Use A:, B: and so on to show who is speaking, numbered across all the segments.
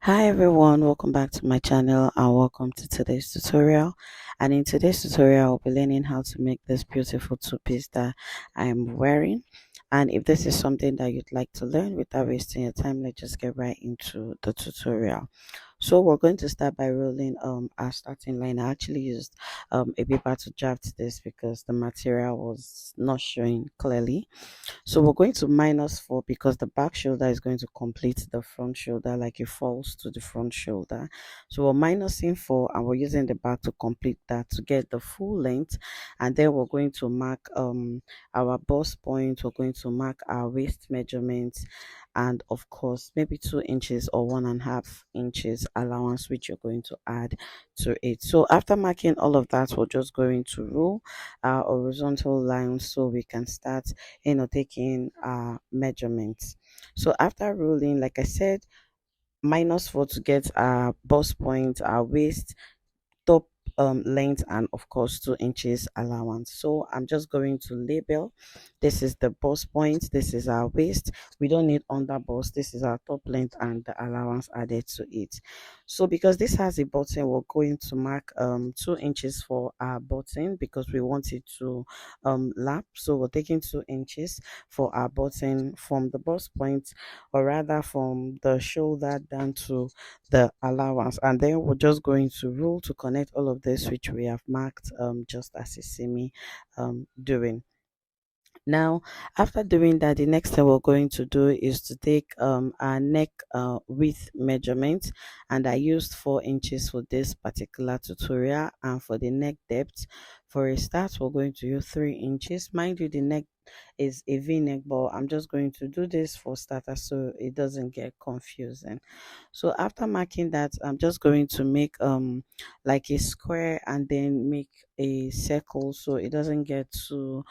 A: Hi everyone, welcome back to my channel and welcome to today's tutorial. And in today's tutorial, I'll be learning how to make this beautiful two-piece that I am wearing. And if this is something that you'd like to learn without wasting your time, let's just get right into the tutorial. So we're going to start by rolling our starting line. I actually used a paper to draft this because the material was not showing clearly. So we're going to minus 4 because the back shoulder is going to complete the front shoulder, like it falls to the front shoulder. So we're minusing 4 and we're using the back to complete that to get the full length. And then we're going to mark our bust point, we're going to mark our waist measurements, and of course maybe 2 inches or 1.5 inches allowance which you're going to add to it. So after marking all of that, we're just going to rule our horizontal lines so we can start taking measurements. So after ruling, like I said, minus 4 to get our bust point, our waist, top length, and of course 2 inches allowance. So I'm just going to label, this is the bust point, this is our waist, we don't need under bust, this is our top length and the allowance added to it. So because this has a button, we're going to mark 2 inches for our button because we want it to lap. So we're taking 2 inches for our button from the bust point, or rather from the shoulder down to the allowance, and then we're just going to rule to connect all of this which we have marked just as you see me doing. Now, after doing that, the next thing we're going to do is to take our neck width measurement, and I used 4 inches for this particular tutorial. And for the neck depth, for a start, we're going to use 3 inches. Mind you, the neck is a v-neck, but I'm just going to do this for starters so it doesn't get confusing. So after marking that, I'm just going to make like a square and then make a circle so it doesn't get too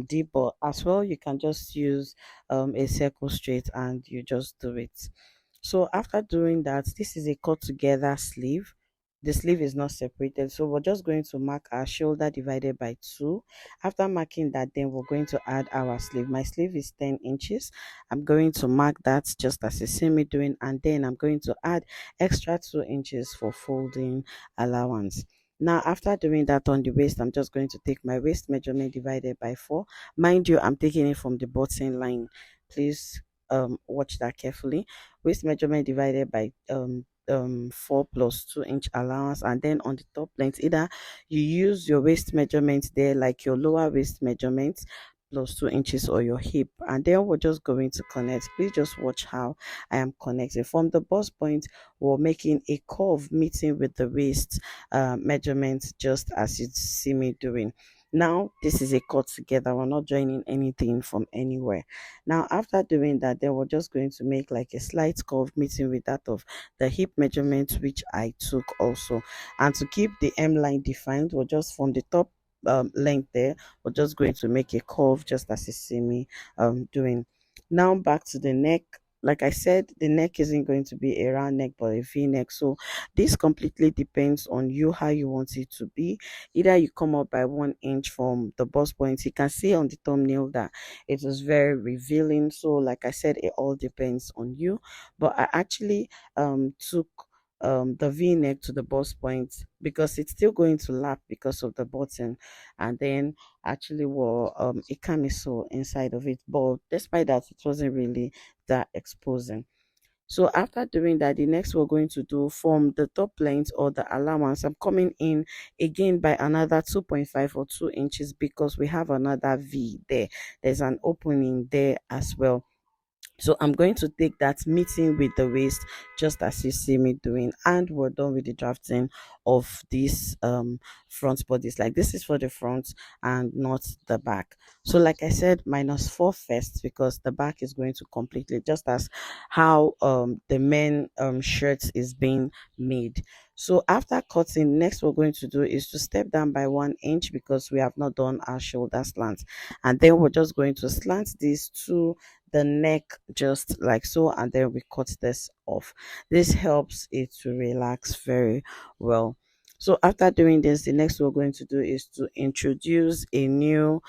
A: deep. But as well, you can just use a circle straight and you just do it. So after doing that, this is a cut together sleeve. The sleeve is not separated, so we're just going to mark our shoulder divided by 2. After marking that, then we're going to add our sleeve. My sleeve is 10 inches. I'm going to mark that just as you see me doing, and then I'm going to add extra 2 inches for folding allowance. Now, after doing that on the waist, I'm just going to take my waist measurement divided by 4. Mind you, I'm taking it from the button line. Please watch that carefully. Waist measurement divided by 4 plus 2 inch allowance, and then on the top length, either you use your waist measurement there, like your lower waist measurement plus 2 inches, or your hip, and then we're just going to connect. Please just watch how I am connecting. From the bust point, we're making a curve meeting with the waist measurement just as you see me doing. Now this is a cut together, we're not joining anything from anywhere. Now after doing that, then we're just going to make like a slight curve meeting with that of the hip measurement which I took also. And to keep the M line defined, we're just from the top length there, we're just going to make a curve just as you see me doing. Now back to the neck. Like I said, the neck isn't going to be a round neck but a v neck, so this completely depends on you how you want it to be. Either you come up by 1 inch from the bust point. You can see on the thumbnail that it was very revealing, so like I said, it all depends on you. But I actually took the v-neck to the bust point because it's still going to lap because of the button, and then actually wore a camisole inside of it, but despite that it wasn't really that exposing. So after doing that, the next we're going to do from the top length or the allowance, I'm coming in again by another 2.5 or 2 inches because we have another V there. There's an opening there as well. So I'm going to take that meeting with the waist just as you see me doing, and we're done with the drafting of this front bodice. Like this is for the front and not the back. So like I said, minus 4 first because the back is going to completely just as how the men shirts is being made. So after cutting, next we're going to do is to step down by 1 inch because we have not done our shoulder slant, and then we're just going to slant these to the neck just like so, and then we cut this off. This helps it to relax very well. So after doing this, the next we're going to do is to introduce a new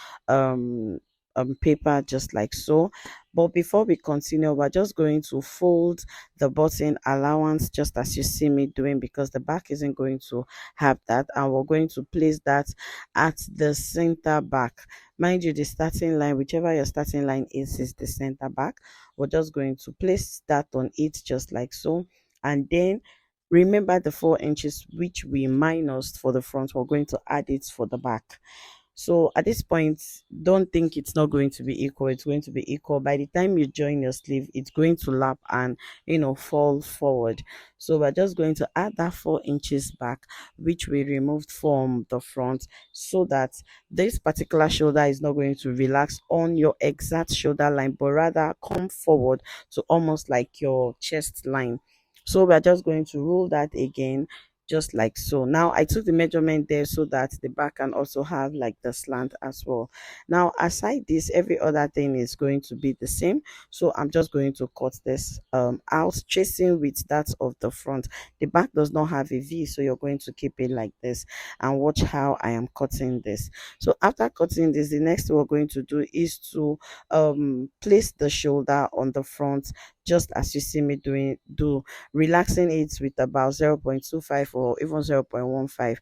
A: paper just like so. But before we continue, we're just going to fold the button allowance just as you see me doing, because the back isn't going to have that, and we're going to place that at the center back. Mind you, the starting line, whichever your starting line is the center back. We're just going to place that on it just like so. And then remember the 4 inches which we minused for the front, we're going to add it for the back. So at this point, don't think it's not going to be equal. It's going to be equal. By the time you join your sleeve, it's going to lap and fall forward. So we're just going to add that 4 inches back, which we removed from the front, so that this particular shoulder is not going to relax on your exact shoulder line, but rather come forward to almost like your chest line. So we're just going to roll that again just like so. Now I took the measurement there so that the back can also have like the slant as well. Now aside this, every other thing is going to be the same. So I'm just going to cut this out, tracing with that of the front. The back does not have a V, so you're going to keep it like this, and watch how I am cutting this. So after cutting this, the next thing we're going to do is to place the shoulder on the front just as you see me do, relaxing it with about 0.25 or even 0.15.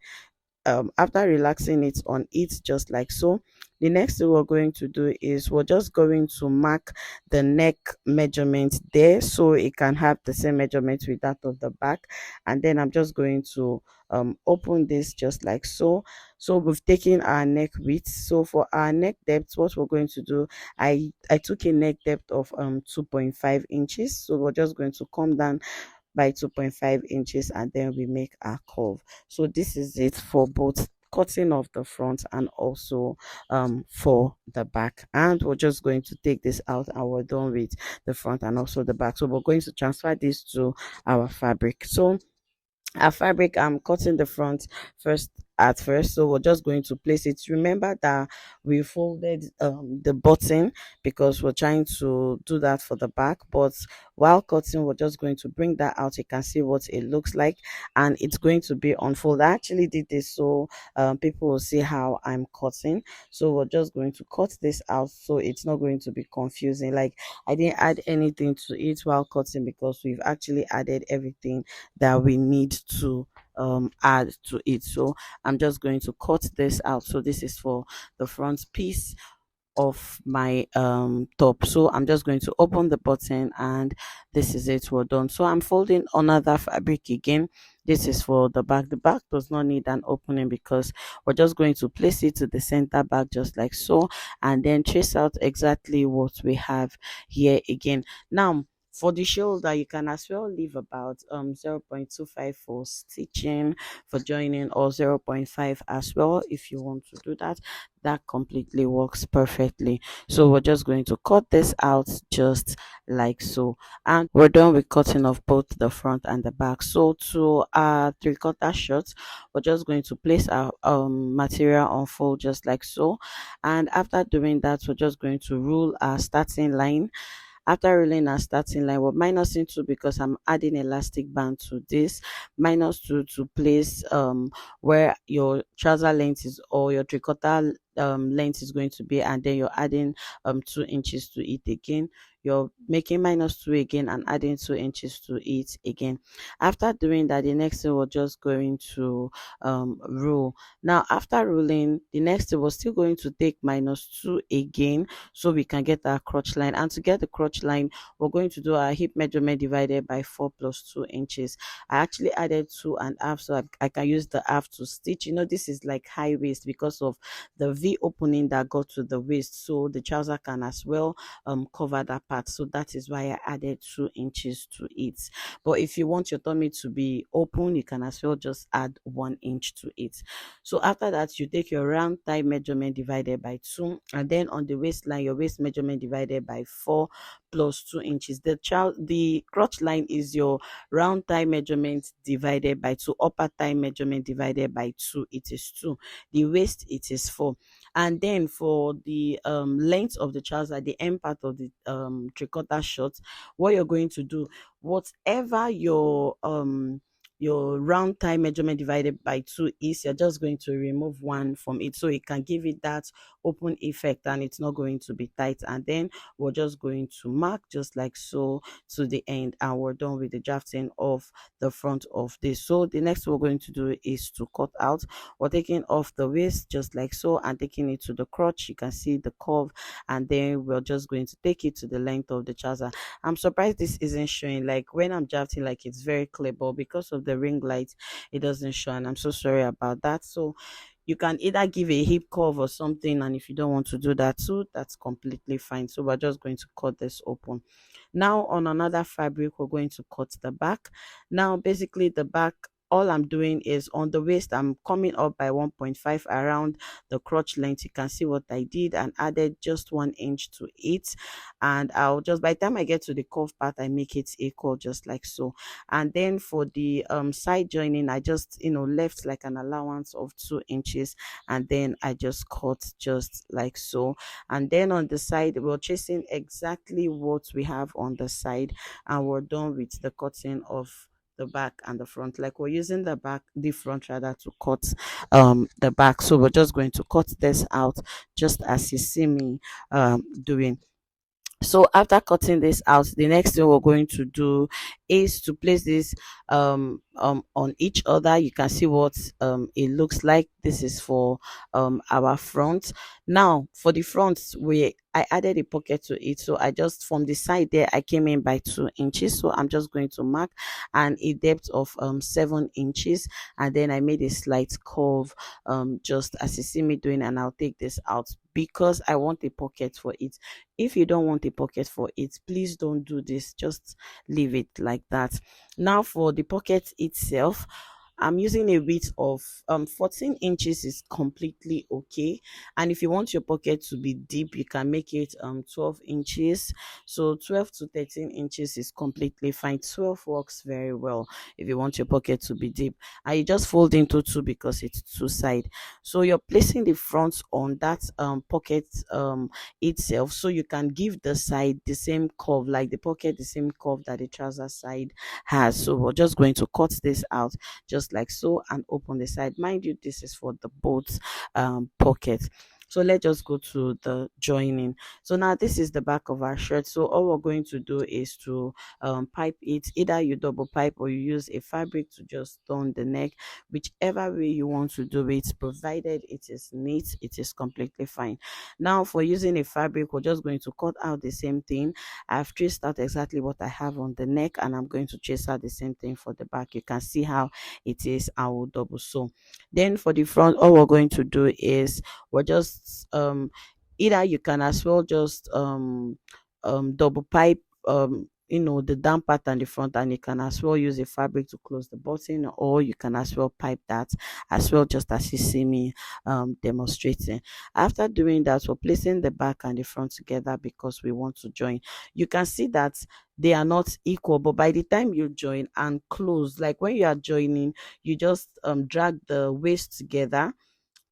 A: After relaxing it on it just like so, the next thing we're going to do is we're just going to mark the neck measurement there, so it can have the same measurement with that of the back. And then I'm just going to open this just like so. So we've taken our neck width. So for our neck depth, what we're going to do, I took a neck depth of 2.5 inches. So we're just going to come down by 2.5 inches, and then we make our curve. So this is it for both cutting of the front and also for the back. And we're just going to take this out, and we're done with the front and also the back. So we're going to transfer this to our fabric. So our fabric, I'm cutting the front first at first, so we're just going to place it. Remember that we folded the button because we're trying to do that for the back, but while cutting we're just going to bring that out. You can see what it looks like, and it's going to be unfold. I actually did this so people will see how I'm cutting. So we're just going to cut this out so it's not going to be confusing. Like, I didn't add anything to it while cutting because we've actually added everything that we need to add to it. So I'm just going to cut this out. So this is for the front piece of my top. So I'm just going to open the button, and this is it, we're done. So I'm folding another fabric again. This is for the back. The back does not need an opening because we're just going to place it to the center back just like so, and then trace out exactly what we have here again. Now for the shoulder, you can as well leave about 0.25 for stitching, for joining, or zero point 0.5 as well if you want to do that. That completely works perfectly. So we're just going to cut this out just like so, and we're done with cutting off both the front and the back. So to our 3/4 shirts, we're just going to place our material on fold just like so, and after doing that, we're just going to rule our starting line. After rolling our starting line, we're minusing 2 because I'm adding elastic band to this. Minus 2 to place where your trouser length is, or your 3/4 length is going to be, and then you're adding 2 inches to it again. You're making -2 again and adding 2 inches to it again. After doing that, the next thing we're just going to rule. Now after ruling, the next thing we're still going to take -2 again, so we can get our crotch line. And to get the crotch line, we're going to do our hip measurement divided by 4 plus 2 inches. I actually added 2.5, so I can use the half to stitch. This is like high waist because of the V opening that got to the waist, so the trouser can as well cover that part. So that is why I added 2 inches to it. But if you want your tummy to be open, you can as well just add 1 inch to it. So after that, you take your round thigh measurement divided by 2, and then on the waistline, your waist measurement divided by 4 plus 2 inches. The crotch line is your round thigh measurement divided by 2, upper thigh measurement divided by 2, it is 2. The waist, it is 4. And then for the length of the trouser, the end part of the 3/4 short, what you're going to do, whatever your round thigh measurement divided by 2 is, you're just going to remove 1 from it, so you can give it that open effect and it's not going to be tight. And then we're just going to mark just like so to the end, and we're done with the drafting of the front of this. So the next we're going to do is to cut out. We're taking off the waist just like so and taking it to the crotch. You can see the curve, and then we're just going to take it to the length of the trouser. I'm surprised this isn't showing. Like when I'm drafting, like it's very clear, but because of the ring light it doesn't show, and I'm so sorry about that. So you can either give a hip curve or something, and if you don't want to do that too, that's completely fine. So we're just going to cut this open. Now on another fabric we're going to cut the back. Now basically the back, all I'm doing is on the waist I'm coming up by 1.5 around the crotch length. You can see what I did, and added just 1 inch to it, and I'll just, by the time I get to the curve part, I make it equal just like so. And then for the side joining, I just left like an allowance of 2 inches, and then I just cut just like so. And then on the side we're chasing exactly what we have on the side, and we're done with the cutting of the back and the front. Like we're using the front rather, to cut the back. So we're just going to cut this out just as you see me doing. So after cutting this out, the next thing we're going to do is to place this on each other. You can see what it looks like. This is for our front. Now for the front, I added a pocket to it, so I just, from the side there, I came in by 2 inches. So I'm just going to mark and a depth of 7 inches, and then I made a slight curve just as you see me doing, and I'll take this out because I want a pocket for it. If you don't want a pocket for it, please don't do this, just leave it like that. Now for the pocket itself, I'm using a width of 14 inches is completely okay. And if you want your pocket to be deep, you can make it 12 inches. So 12 to 13 inches is completely fine. 12 works very well if you want your pocket to be deep. And you just fold into two because it's two side. So you're placing the front on that pocket itself, so you can give the side the same curve, like the pocket the same curve that the trouser side has. So we're just going to cut this out just like so and open the side. Mind you, this is for the both pockets. So let's just go to the joining. So now this is the back of our shirt. So all we're going to do is to pipe it. Either you double pipe or you use a fabric to just turn the neck. Whichever way you want to do it, provided it is neat, it is completely fine. Now for using a fabric, we're just going to cut out the same thing. I've traced out exactly what I have on the neck, and I'm going to trace out the same thing for the back. You can see how it is. I will double sew. Then for the front, all we're going to do is we're just either you can as well just double pipe the down part and the front, and you can as well use a fabric to close the button, or you can as well pipe that as well, just as you see me demonstrating. After doing that, we're placing the back and the front together because we want to join. You can see that they are not equal, but by the time you join and close, like when you are joining, you just drag the waist together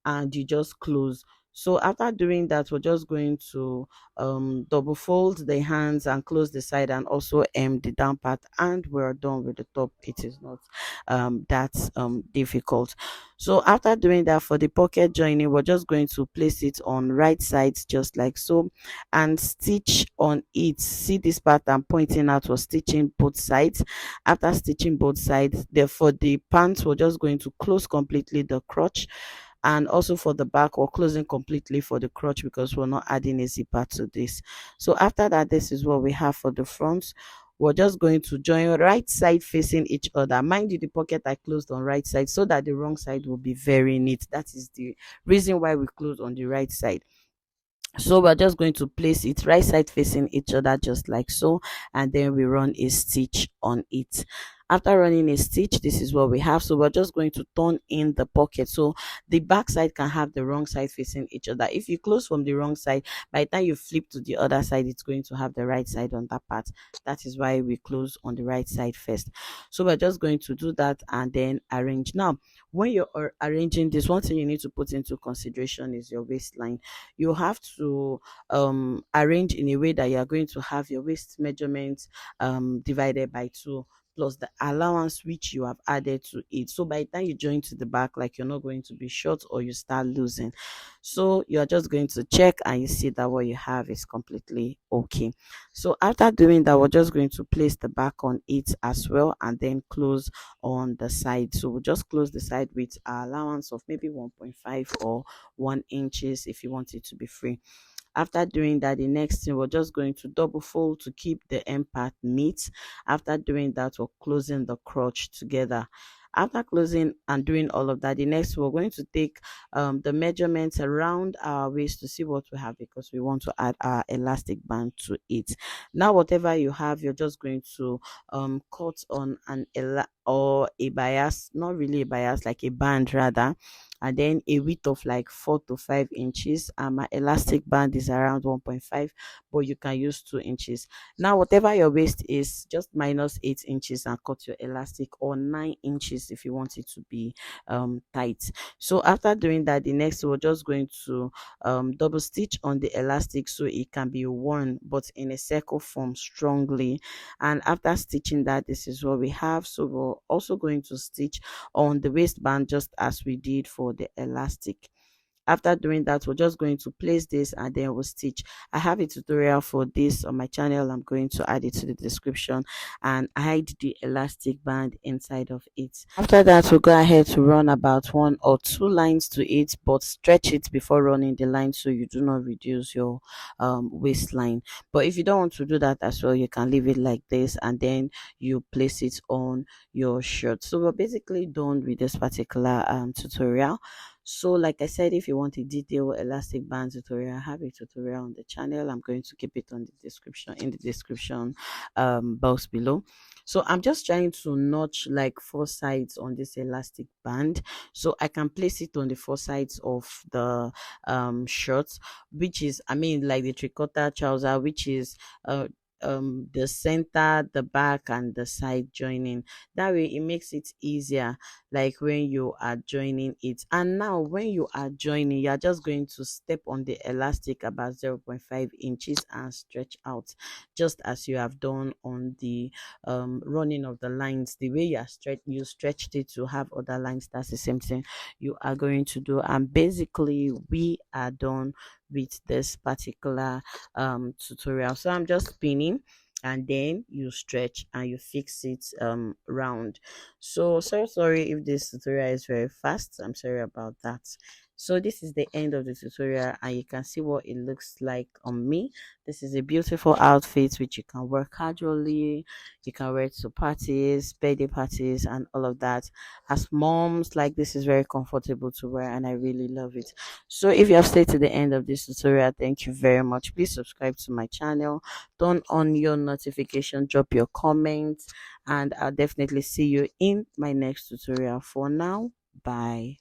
A: and you just close. So after doing that, we're just going to double fold the hands and close the side, and also the down part, and we're done with the top. It is not that difficult. So after doing that, for the pocket joining, we're just going to place it on right sides just like so, and stitch on it. See this part I'm pointing out, was stitching both sides. After stitching both sides, therefore the pants, we're just going to close completely the crotch, and also for the back we're closing completely for the crotch because we're not adding a zipper to this. So after that, this is what we have for the front. We're just going to join right side facing each other. Mind you, the pocket I closed on right side so that the wrong side will be very neat. That is the reason why we close on the right side. So we're just going to place it right side facing each other just like so, and then we run a stitch on it. After running a stitch, this is what we have. So we're just going to turn in the pocket, so the back side can have the wrong side facing each other. If you close from the wrong side, by the time you flip to the other side, it's going to have the right side on that part. That is why we close on the right side first. So we're just going to do that and then arrange. Now when you're arranging this, one thing you need to put into consideration is your waistline. You have to arrange in a way that you are going to have your waist measurement divided by two, plus the allowance which you have added to it. So by the time you join to the back, like, you're not going to be short or you start losing. So you're just going to check and you see that what you have is completely okay. So after doing that, we're just going to place the back on it as well, and then close on the side. So we'll just close the side with our allowance of maybe 1.5 or 1 inches if you want it to be free. After doing that, the next thing, we're just going to double fold to keep the end part neat. After doing that, we're closing the crotch together. After closing and doing all of that, the next, we're going to take the measurements around our waist to see what we have, because we want to add our elastic band to it. Now whatever you have, you're just going to cut on an or a bias, not really a bias, like a band rather, and then a width of like 4 to 5 inches. And my elastic band is around 1.5, but you can use 2 inches. Now whatever your waist is, just minus 8 inches and cut your elastic, or 9 inches if you want it to be tight. So after doing that, the next, we're just going to double stitch on the elastic so it can be worn but in a circle form strongly. And after stitching that, this is what we have. So we're also going to stitch on the waistband just as we did for the elastic. After doing that, we're just going to place this and then we'll stitch. I have a tutorial for this on my channel. I'm going to add it to the description, and hide the elastic band inside of it. After that, we'll go ahead to run about 1 or 2 lines to it, but stretch it before running the line so you do not reduce your waistline. But if you don't want to do that as well, you can leave it like this and then you place it on your shirt. So we're basically done with this particular tutorial. So like I said, if you want a detailed elastic band tutorial, I have a tutorial on the channel. I'm going to keep it on the description, in the description box below. So I'm just trying to notch like 4 sides on this elastic band, so I can place it on the 4 sides of the shirt, which is, I mean, like the three-quarter trouser, which is the center, the back, and the side joining. That way it makes it easier, like when you are joining it. And now when you are joining, you're just going to step on the elastic about 0.5 inches and stretch out, just as you have done on the running of the lines. The way you stretched it to have other lines, that's the same thing you are going to do. And basically we are done with this particular tutorial. So I'm just pinning, and then you stretch and you fix it round. So sorry if this tutorial is very fast. I'm sorry about that. So this is the end of the tutorial, and you can see what it looks like on me. This is a beautiful outfit which you can wear casually. You can wear it to parties, birthday parties, and all of that. As moms, like, this is very comfortable to wear, and I really love it. So if you have stayed to the end of this tutorial, thank you very much. Please subscribe to my channel, turn on your notification, drop your comments, and I'll definitely see you in my next tutorial. For now, bye.